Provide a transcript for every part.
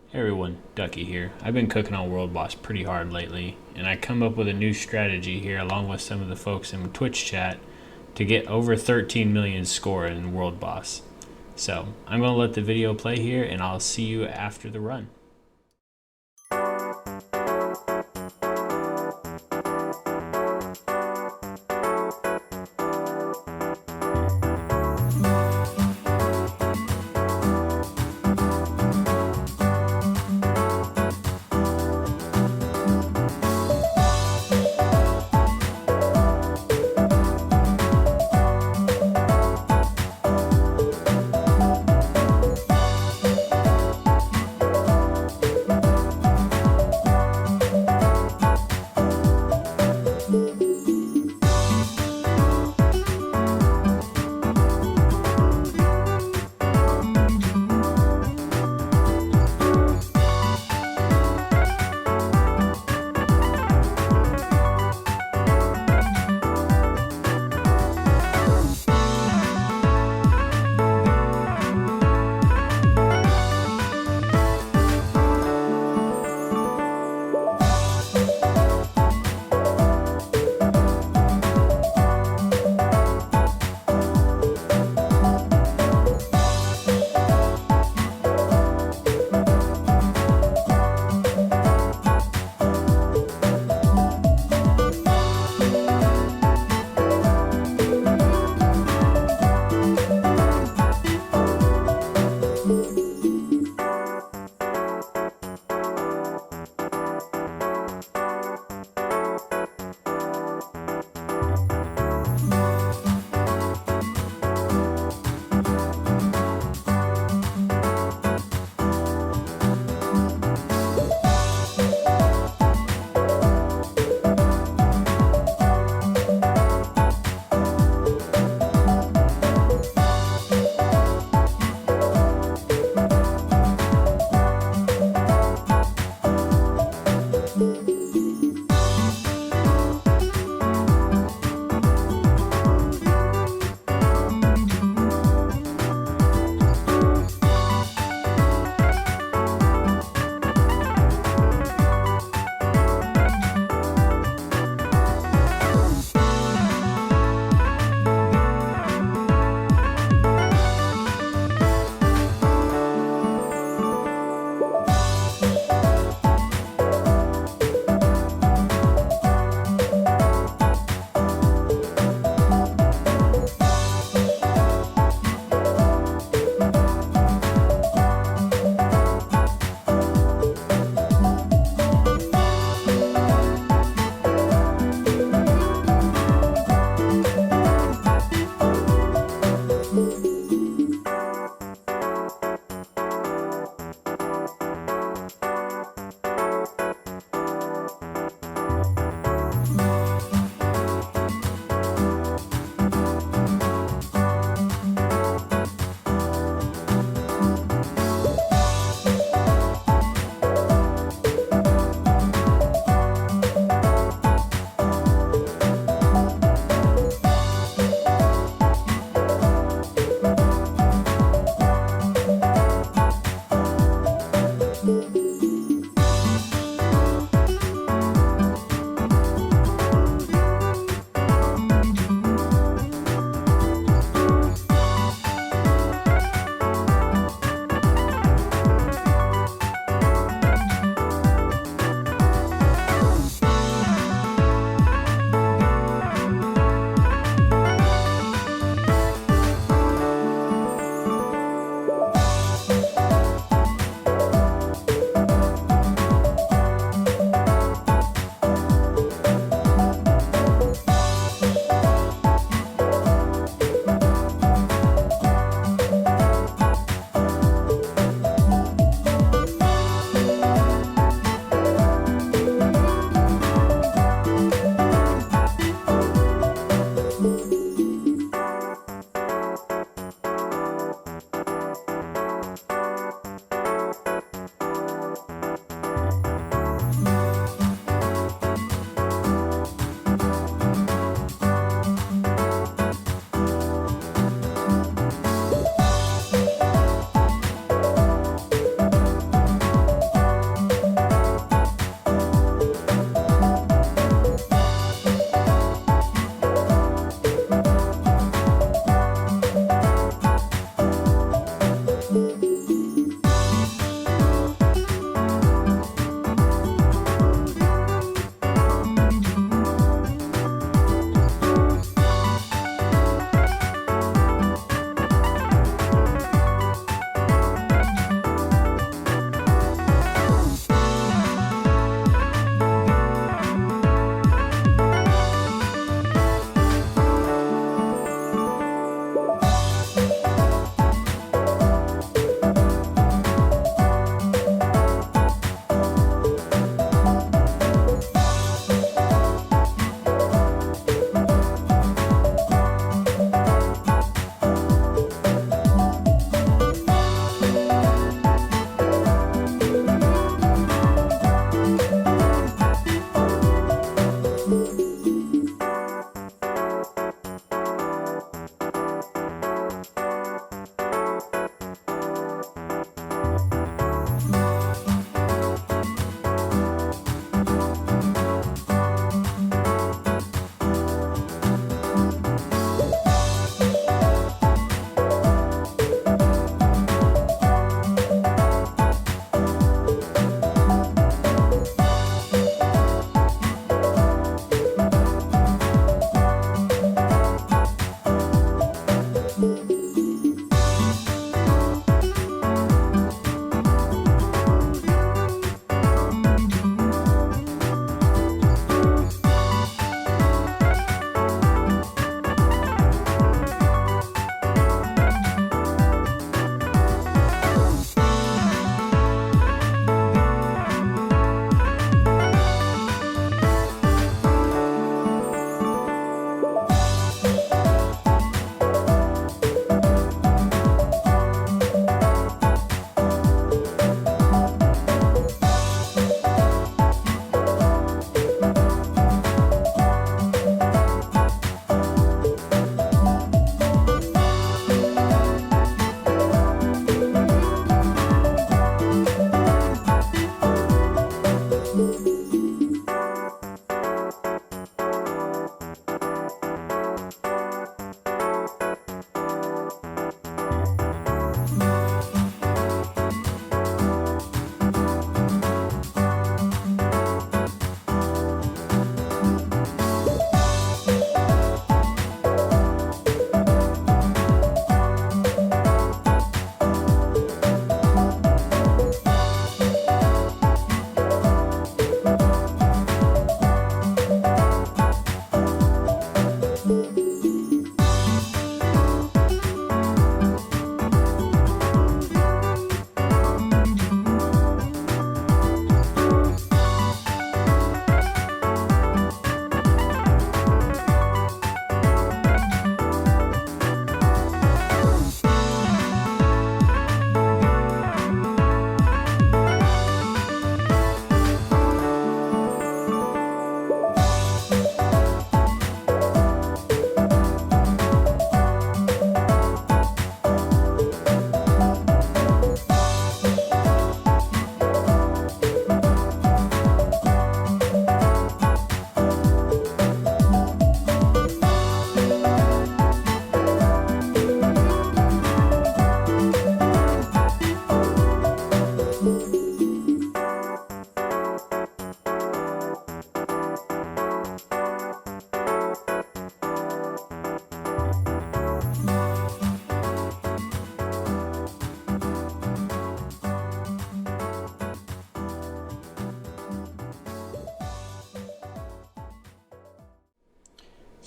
Hey everyone, Ducky here. I've been cooking on World Boss pretty hard lately, and I come up with a new strategy here along with some of the folks in Twitch chat to get over 13 million score in World Boss. So I'm going to let the video play here and I'll see you after the run.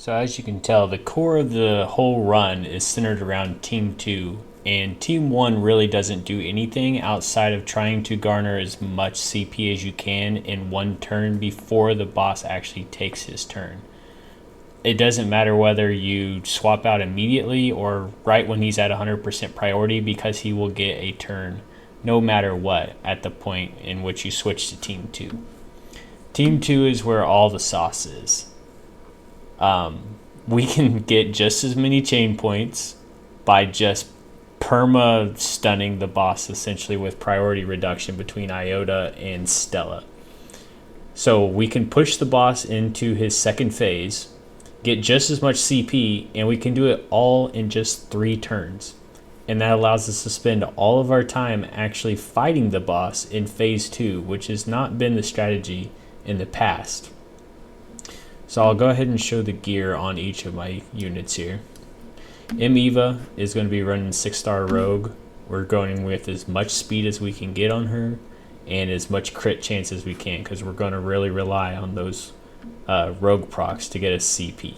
So as you can tell, the core of the whole run is centered around Team 2, and Team 1 really doesn't do anything outside of trying to garner as much CP as you can in one turn before the boss actually takes his turn. It doesn't matter whether you swap out immediately or right when he's at 100% priority, because he will get a turn no matter what at the point in which you switch to Team 2. Team 2 is where all the sauce is. We can get just as many chain points by just perma stunning the boss, essentially with priority reduction between Iota and Stella. So we can push the boss into his second phase, get just as much CP, and we can do it all in just 3 turns. And that allows us to spend all of our time actually fighting the boss in phase 2, which has not been the strategy in the past. So I'll go ahead and show the gear on each of my units here. Eva is going to be running 6-star rogue. We're going with as much speed as we can get on her and as much crit chance as we can, because we're going to really rely on those rogue procs to get us CP.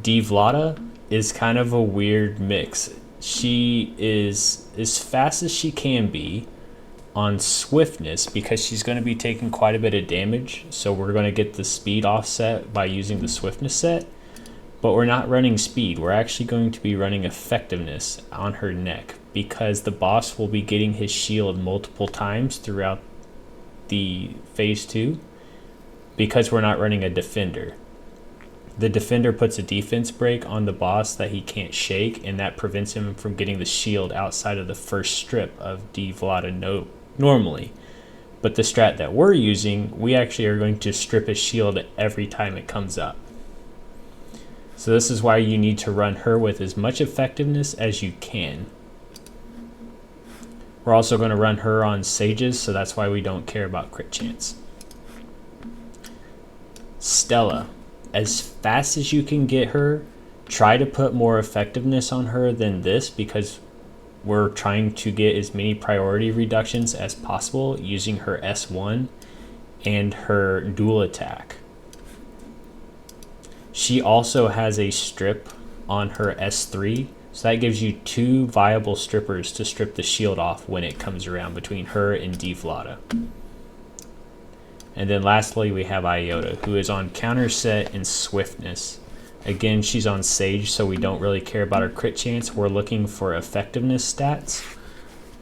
Vlada is kind of a weird mix. She is as fast as she can be on swiftness because she's going to be taking quite a bit of damage, so we're going to get the speed offset by using the swiftness set, but we're not running speed. We're actually going to be running effectiveness on her neck because the boss will be getting his shield multiple times throughout the phase 2 because we're not running a defender. The defender puts a defense break on the boss that he can't shake, and that prevents him from getting the shield outside of the first strip of Vlada normally. But the strat that we're using, we actually are going to strip his shield every time it comes up. So this is why you need to run her with as much effectiveness as you can. We're also going to run her on sages, so that's why we don't care about crit chance. Stella, as fast as you can get her, try to put more effectiveness on her than this, because we're trying to get as many priority reductions as possible using her S1 and her dual attack. She also has a strip on her S3, so that gives you 2 viable strippers to strip the shield off when it comes around between her and Vlada. And then lastly, we have Iota, who is on counter set and swiftness. Again, she's on Sage, so we don't really care about her crit chance. We're looking for effectiveness stats.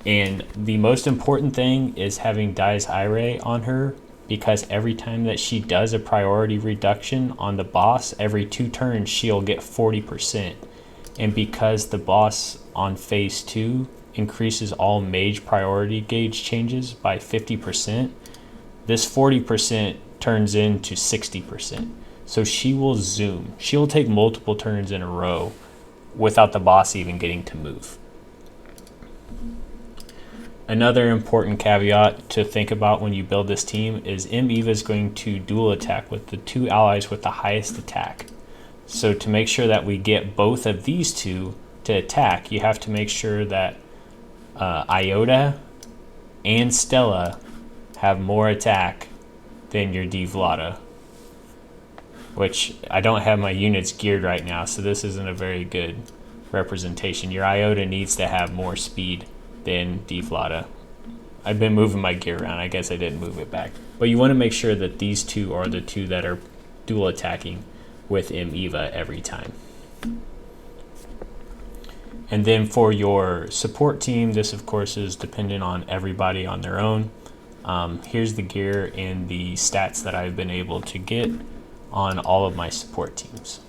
And the most important thing is having Dies Irae on her, because every time that she does a priority reduction on the boss, every 2 turns she'll get 40%. And because the boss on phase 2 increases all mage priority gauge changes by 50%, this 40% turns into 60%. So she will zoom. She will take multiple turns in a row without the boss even getting to move. Another important caveat to think about when you build this team is Eva is going to dual attack with the 2 allies with the highest attack. So to make sure that we get both of these 2 to attack, you have to make sure that Iota and Stella have more attack than your Vlada, which I don't have my units geared right now, so this isn't a very good representation. Your Iota needs to have more speed than Vlada. I've been moving my gear around. I guess I didn't move it back. But you want to make sure that these 2 are the 2 that are dual attacking with Eva every time. And then for your support team, this of course is dependent on everybody on their own. Here's the gear and the stats that I've been able to get on all of my support teams.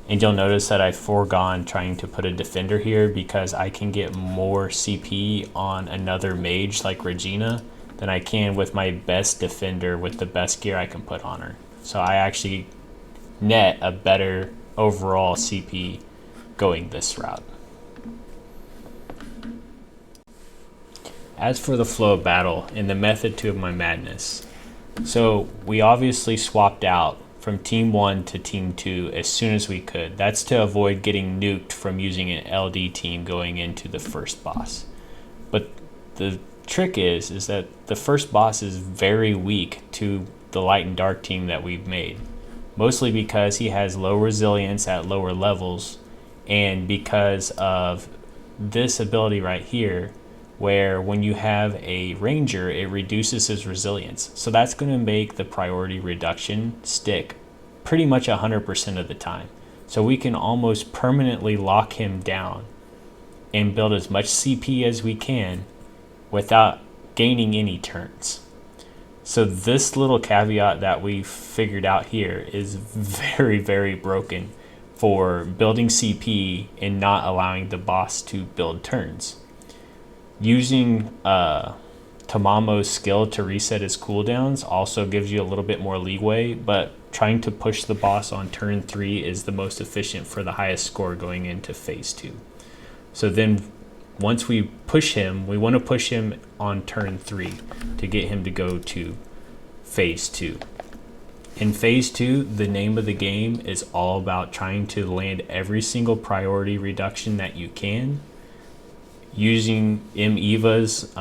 And you'll notice that I've foregone trying to put a defender here because I can get more CP on another mage like Regina than I can with my best defender with the best gear I can put on her. So I actually net a better overall CP going this route. As for the flow of battle and the method to my madness, so we obviously swapped out from team 1 to team 2 as soon as we could. That's to avoid getting nuked from using an LD team going into the first boss. But the trick is that the first boss is very weak to the light and dark team that we've made, mostly because he has low resilience at lower levels, and because of this ability right here, where when you have a ranger, it reduces his resilience. So that's going to make the priority reduction stick pretty much 100% of the time. So we can almost permanently lock him down and build as much CP as we can without gaining any turns. So this little caveat that we figured out here is very, very broken for building CP and not allowing the boss to build turns. Using Tamamo's skill to reset his cooldowns also gives you a little bit more leeway, but trying to push the boss on turn 3 is the most efficient for the highest score going into phase 2. So then once we push him, we want to push him on turn 3 to get him to go to phase 2. In phase 2, the name of the game is all about trying to land every single priority reduction that you can, using Eva's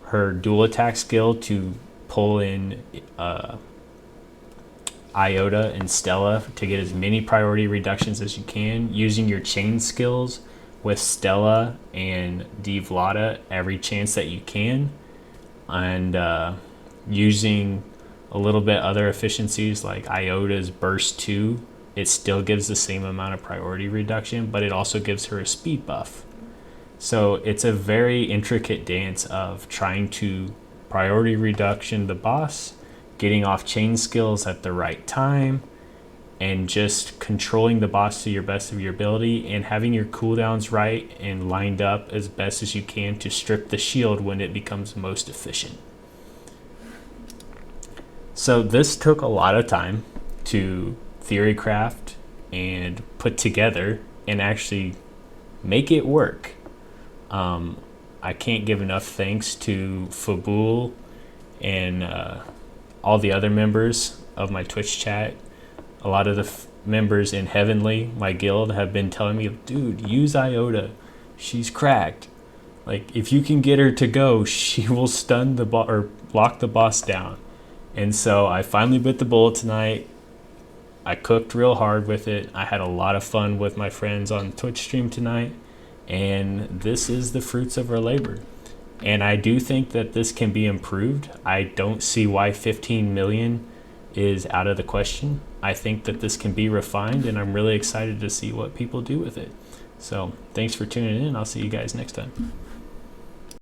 her dual attack skill to pull in Iota and Stella to get as many priority reductions as you can, using your chain skills with Stella and Devlada every chance that you can, and using a little bit other efficiencies like Iota's burst 2. It still gives the same amount of priority reduction, but it also gives her a speed buff. So it's a very intricate dance of trying to priority reduction the boss, getting off chain skills at the right time, and just controlling the boss to your best of your ability and having your cooldowns right and lined up as best as you can to strip the shield when it becomes most efficient. So this took a lot of time to theorycraft and put together and actually make it work. I can't give enough thanks to Fabul and all the other members of my Twitch chat. A lot of the members in Heavenly, my guild, have been telling me, dude, use Iota. She's cracked. Like, if you can get her to go, she will stun the boss or lock the boss down. And so I finally bit the bullet tonight. I cooked real hard with it. I had a lot of fun with my friends on Twitch stream tonight. And this is the fruits of our labor. And I do think that this can be improved. I don't see why 15 million is out of the question. I think that this can be refined, and I'm really excited to see what people do with it. So thanks for tuning in. I'll see you guys next time.